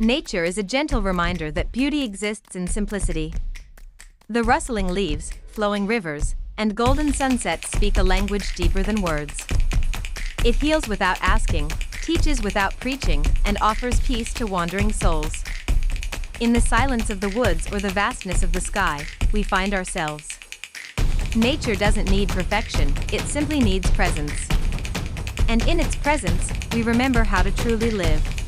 Nature is a gentle reminder that beauty exists in simplicity. The rustling leaves, flowing rivers, and golden sunsets speak a language deeper than words. It heals without asking, teaches without preaching, and offers peace to wandering souls. In the silence of the woods or the vastness of the sky, we find ourselves. Nature doesn't need perfection, it simply needs presence. And in its presence, we remember how to truly live.